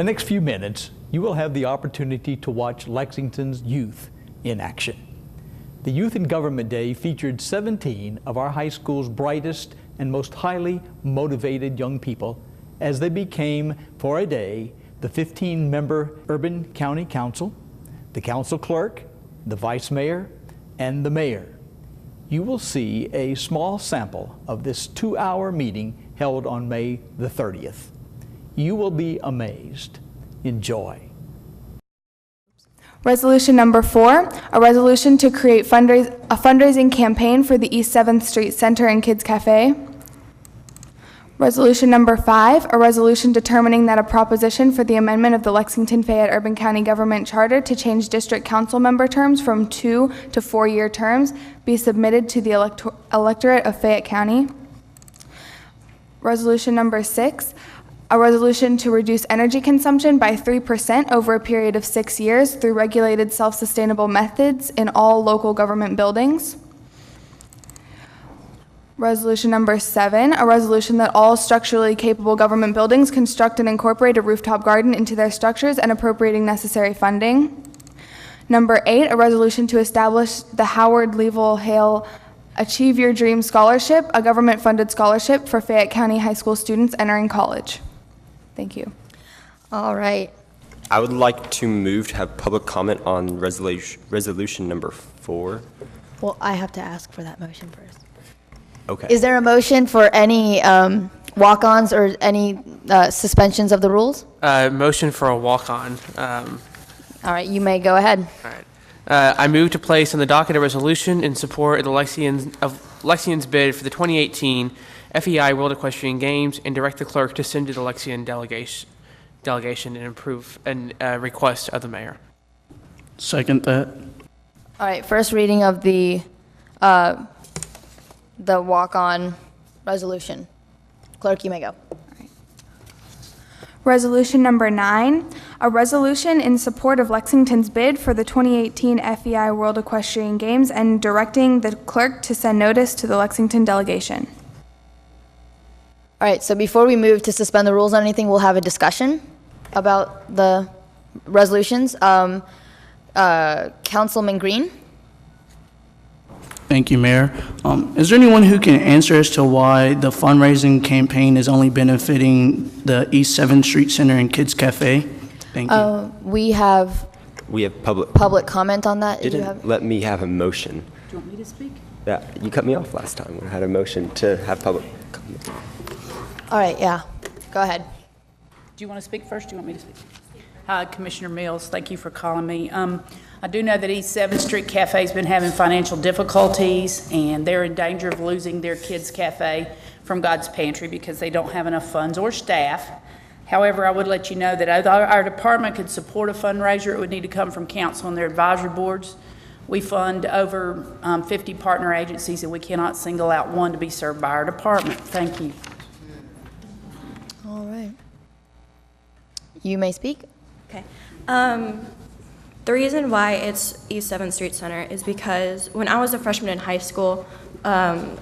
the next few minutes, you will have the opportunity to watch Lexington's youth in action. The Youth in Government Day featured 17 of our high school's brightest and most highly motivated young people as they became, for a day, the 15-member Urban County Council, the council clerk, the vice mayor, and the mayor. You will see a small sample of this 2-hour meeting held on May the 30th. You will be amazed. Enjoy. Resolution number 4, a resolution to create a fundraising campaign for the East 7th Street Center and Kids Cafe. Resolution number 5, a resolution determining that a proposition for the amendment of the Lexington-Fayette Urban County Government Charter to change district council member terms from 2 to 4-year terms be submitted to the electorate of Fayette County. Resolution number 6, a resolution to reduce energy consumption by 3% over a period of 6 years through regulated self-sustainable methods in all local government buildings. Resolution number 7, a resolution that all structurally capable government buildings construct and incorporate a rooftop garden into their structures and appropriating necessary funding. Number 8, a resolution to establish the Howard Leavell Hale Achieve Your Dream Scholarship, a government-funded scholarship for Fayette County high school students entering college. Thank you. All right. I would like to move to have public comment on resolution number 4. Well, I have to ask for that motion first. Okay. Is there a motion for any walk-ons or any suspensions of the rules? Motion for a walk-on. All right, you may go ahead. All right. I move to place on the docket a resolution in support of Lexington's bid for the 2018 FEI World Equestrian Games and direct the clerk to send to the Lexington delegation and approve a request of the mayor. Second that. All right, first reading of the walk-on resolution. Clerk, you may go. Resolution number 9, a resolution in support of Lexington's bid for the 2018 FEI World Equestrian Games and directing the clerk to send notice to the Lexington delegation. All right, so before we move to suspend the rules on anything, we'll have a discussion about the resolutions. Councilman Green? Thank you, Mayor. Is there anyone who can answer as to why the fundraising campaign is only benefiting the East 7th Street Center and Kids Cafe? Thank you. We have public comment on that. Let me have a motion. Do you want me to speak? Yeah, you cut me off last time when I had a motion to have public comment. All right, yeah. Go ahead. Do you want to speak first? Do you want me to speak? Hi, Commissioner Mills. Thank you for calling me. I do know that East 7th Street Cafe has been having financial difficulties, and they're in danger of losing their kids' cafe from God's Pantry because they don't have enough funds or staff. However, I would let you know that our department could support a fundraiser. It would need to come from council and their advisory boards. We fund over 50 partner agencies, and we cannot single out one to be served by our department. Thank you. All right. You may speak. Okay. The reason why it's East 7th Street Center is because when I was a freshman in high school,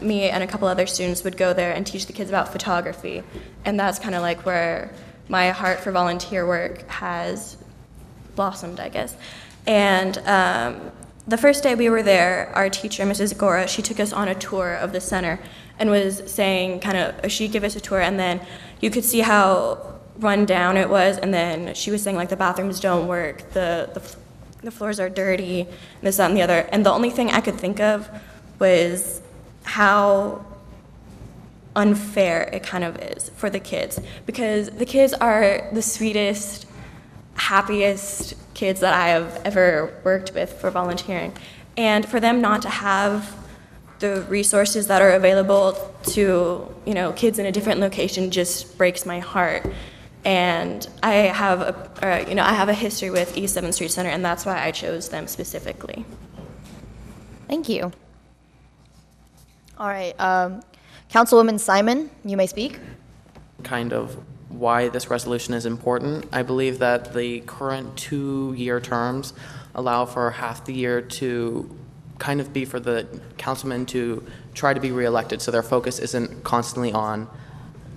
me and a couple other students would go there and teach the kids about photography. And that's kind of like where my heart for volunteer work has blossomed, I guess. And the first day we were there, our teacher, Mrs. Gora, she took us on a tour of the center and was saying she gave us a tour, and then you could see how run down it was, and then she was saying like the bathrooms don't work, the floors are dirty, and this, that, and the other. And the only thing I could think of was how unfair it kind of is for the kids, because the kids are the sweetest, happiest kids that I have ever worked with for volunteering. And for them not to have the resources that are available to, kids in a different location just breaks my heart. And I have a history with East 7th Street Center, and that's why I chose them specifically. Thank you. All right, Councilwoman Simon, you may speak. Kind of why this resolution is important. I believe that the current 2-year terms allow for half the year to kind of be for the councilmen to try to be reelected, so their focus isn't constantly on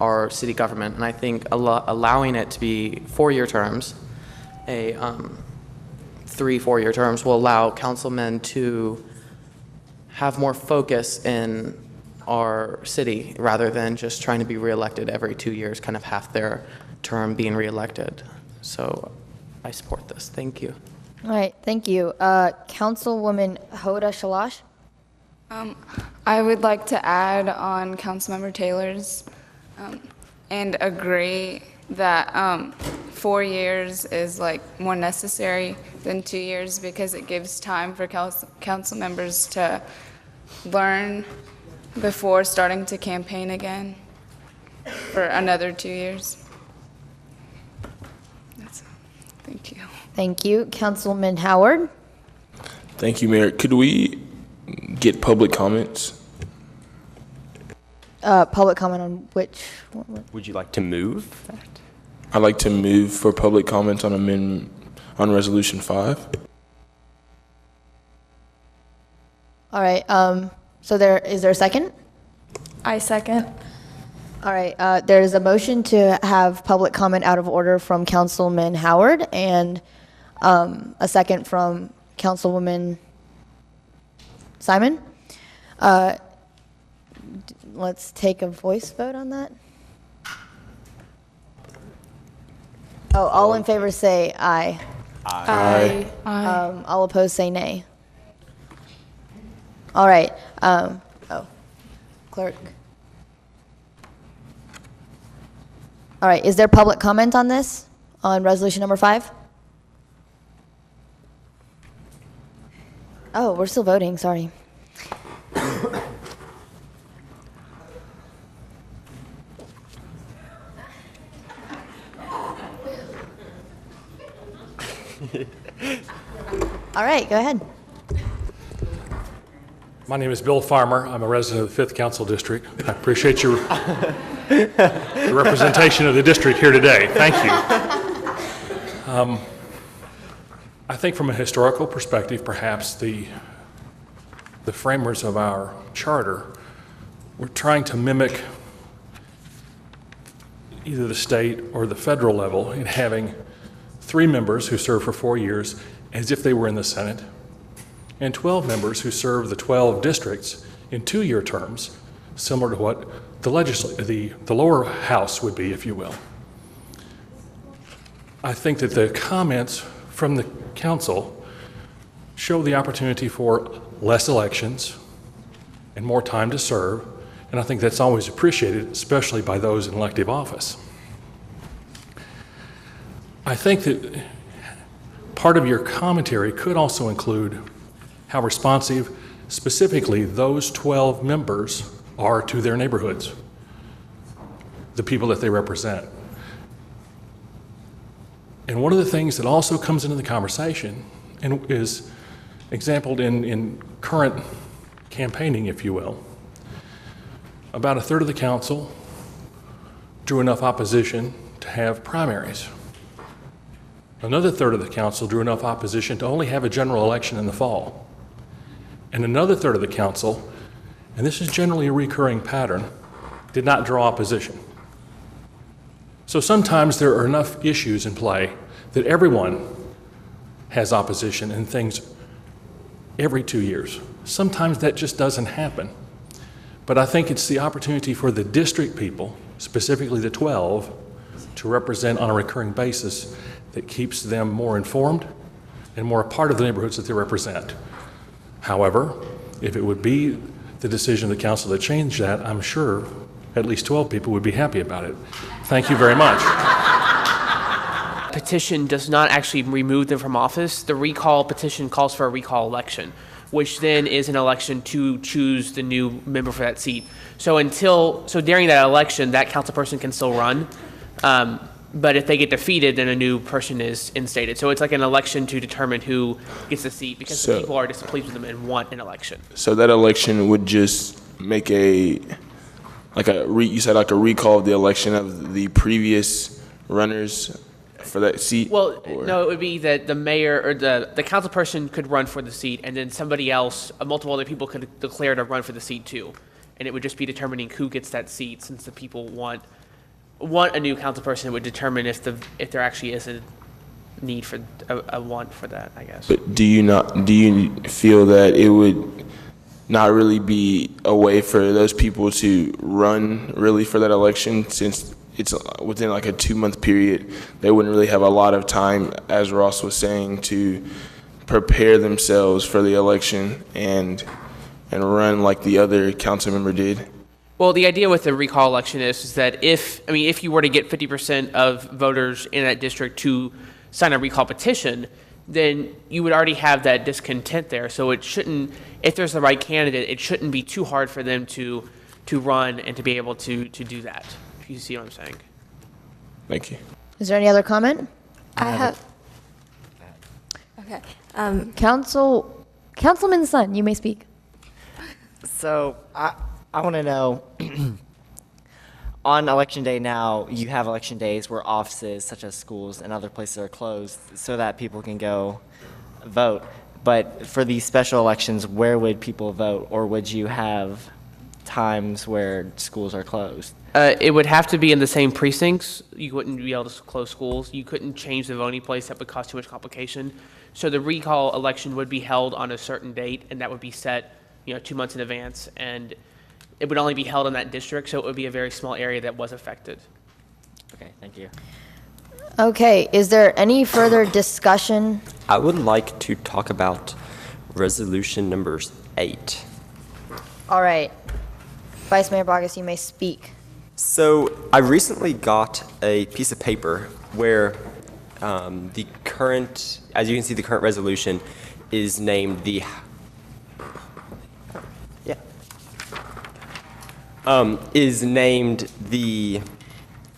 our city government. And I think allowing it to be 4-year terms, 3 4-year terms, will allow councilmen to have more focus in our city rather than just trying to be reelected every 2 years, kind of half their term being reelected. So I support this. Thank you. All right, thank you. Councilwoman Hoda Shalash? I would like to add on Councilmember Taylor's and agree that 4 years is like more necessary than 2 years because it gives time for council members to learn before starting to campaign again for another 2 years. That's all. Thank you. Thank you. Councilman Howard? Thank you, Mayor. Could we get public comments? Public comment on which? Would you like to move that? I'd like to move for public comments on Resolution 5. All right, so is there a second? I second. All right, there is a motion to have public comment out of order from Councilman Howard and a second from Councilwoman Simon. Let's take a voice vote on that. Oh, all in favor say aye. Aye. All opposed say nay. All right. Clerk. All right, is there public comment on this, on resolution number 5? Oh, we're still voting, sorry. All right, go ahead. My name is Bill Farmer. I'm a resident of the 5th Council District. I appreciate your representation of the district here today. Thank you. I think from a historical perspective, perhaps the framers of our charter were trying to mimic either the state or the federal level in having 3 members who serve for 4 years as if they were in the Senate, and 12 members who serve the 12 districts in 2-year terms, similar to what the lower house would be, if you will. I think that the comments from the council show the opportunity for less elections and more time to serve, and I think that's always appreciated, especially by those in elective office. I think that part of your commentary could also include how responsive specifically those 12 members are to their neighborhoods, the people that they represent. And one of the things that also comes into the conversation and is exampled in current campaigning, if you will, about a third of the council drew enough opposition to have primaries. Another third of the council drew enough opposition to only have a general election in the fall. And another third of the council, and this is generally a recurring pattern, did not draw opposition. So sometimes there are enough issues in play that everyone has opposition in things every 2 years. Sometimes that just doesn't happen. But I think it's the opportunity for the district people, specifically the 12, to represent on a recurring basis that keeps them more informed and more a part of the neighborhoods that they represent. However, if it would be the decision of the council to change that, I'm sure at least 12 people would be happy about it. Thank you very much. Petition does not actually remove them from office. The recall petition calls for a recall election, which then is an election to choose the new member for that seat. So during that election, that council person can still run. But if they get defeated, then a new person is instated. So it's like an election to determine who gets the seat because the people are displeased with them and want an election. So that election would just make you said like a recall of the election of the previous runners for that seat? Well, no, it would be that the mayor or the council person could run for the seat, and then somebody else, multiple other people could declare to run for the seat too. And it would just be determining who gets that seat since the people want want a new council person would determine if there actually is a need for a want for that, I guess. But do you feel that it would not really be a way for those people to run really for that election, since it's within like a 2-month period? They wouldn't really have a lot of time, as Ross was saying, to prepare themselves for the election and run like the other council member did. Well, the idea with the recall election is that if you were to get 50% of voters in that district to sign a recall petition, then you would already have that discontent there. So it shouldn't, if there's the right candidate, it shouldn't be too hard for them to run and to be able to do that. If you see what I'm saying. Thank you. Is there any other comment? I have. Okay. Councilman Sun, you may speak. So I want to know, on election day now, you have election days where offices such as schools and other places are closed so that people can go vote. But for these special elections, where would people vote, or would you have times where schools are closed? It would have to be in the same precincts. You wouldn't be able to close schools. You couldn't change the voting place. That would cause too much complication. So the recall election would be held on a certain date, and that would be set 2 months in advance, and it would only be held in that district, so it would be a very small area that was affected. Okay, thank you. Okay, is there any further discussion? I would like to talk about resolution number 8. All right. Vice Mayor Bogus, you may speak. So I recently got a piece of paper where the current, as you can see, the current resolution is named the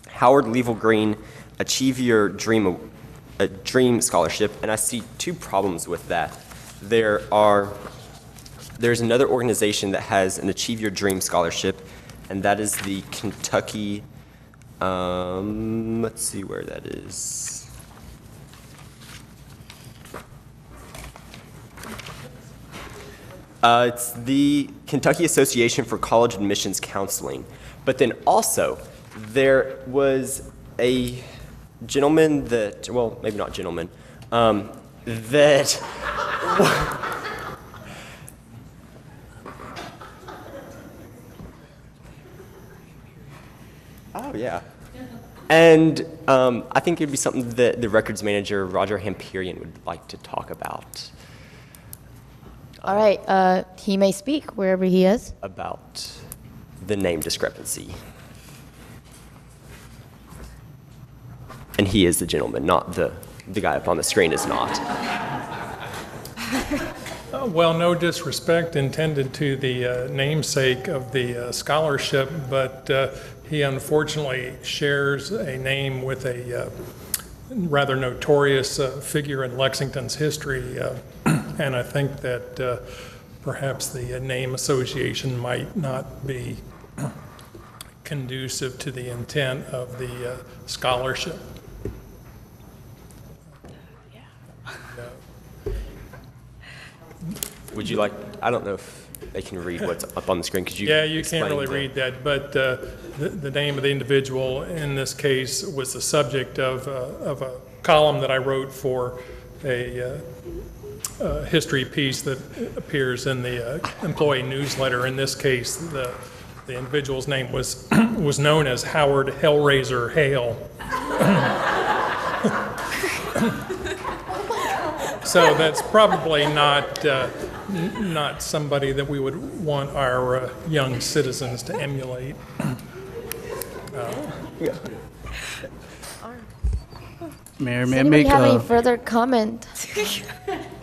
Howard Level Green Achieve Your Dream Scholarship, and I see 2 problems with that. There's another organization that has an Achieve Your Dream Scholarship, and that is the Kentucky, let's see where that is. It's the Kentucky Association for College Admissions Counseling. But then also, there was a gentleman that, well, maybe not gentleman, that oh, yeah. And I think it'd be something that the records manager, Roger Hamperian, would like to talk about. All right, he may speak wherever he is. About the name discrepancy. And he is the gentleman, not the guy up on the screen is not. Well, no disrespect intended to the namesake of the scholarship, but he unfortunately shares a name with a rather notorious figure in Lexington's history, and I think that perhaps the name association might not be conducive to the intent of the scholarship. Would you like, I don't know if they can read what's up on the screen. Could you Yeah, you can't explain really read that, but the name of the individual in this case was the subject of a column that I wrote for a history piece that appears in the employee newsletter. In this case, the individual's name was was known as Howard Hellraiser Hale. So that's probably not somebody that we would want our young citizens to emulate. Mayor, Does may I anybody make have any further comment?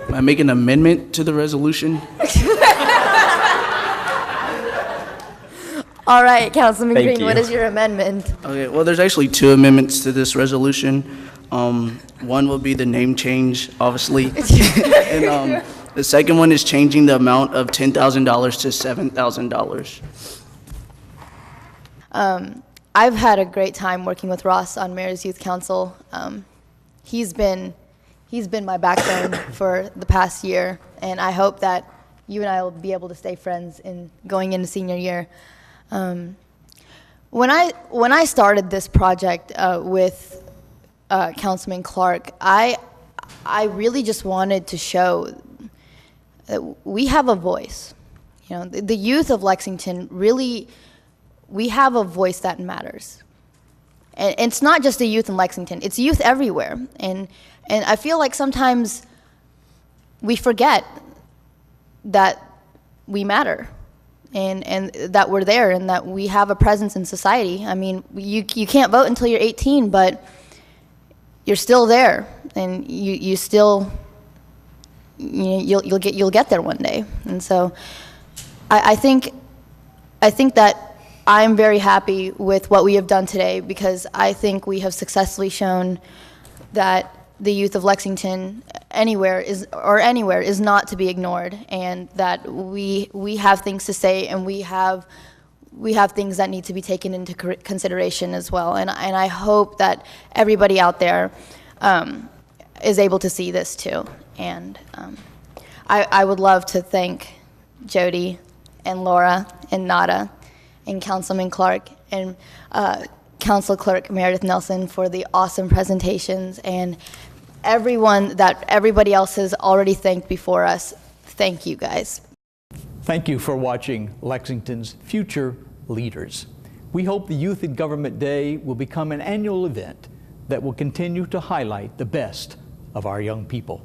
may I make an amendment to the resolution? All right, Councilman Thank Green, you. what is your amendment? Okay, well, there's actually 2 amendments to this resolution. One will be the name change, obviously. And the second one is changing the amount of $10,000 to $7,000. I've had a great time working with Ross on Mayor's Youth Council. He's been my backbone for the past year, and I hope that you and I will be able to stay friends in going into senior year. When I started this project with Councilman Clarke, I really just wanted to show that we have a voice. You know, the youth of Lexington really, we have a voice that matters. And it's not just the youth in Lexington, it's youth everywhere. And I feel like sometimes we forget that we matter and that we're there and that we have a presence in society. I mean, you can't vote until you're 18, but you're still there, and you still, you'll get there one day. And so I think that I'm very happy with what we have done today, because I think we have successfully shown that the youth of Lexington anywhere is not to be ignored, and that we have things to say, and we have things that need to be taken into consideration as well. And I hope that everybody out there is able to see this too. And I would love to thank Jody and Laura and Nada and Councilman Clarke and Council Clerk Meredith Nelson for the awesome presentations, and everyone that everybody else has already thanked before us. Thank you, guys. Thank you for watching Lexington's Future Leaders. We hope the Youth in Government Day will become an annual event that will continue to highlight the best of our young people.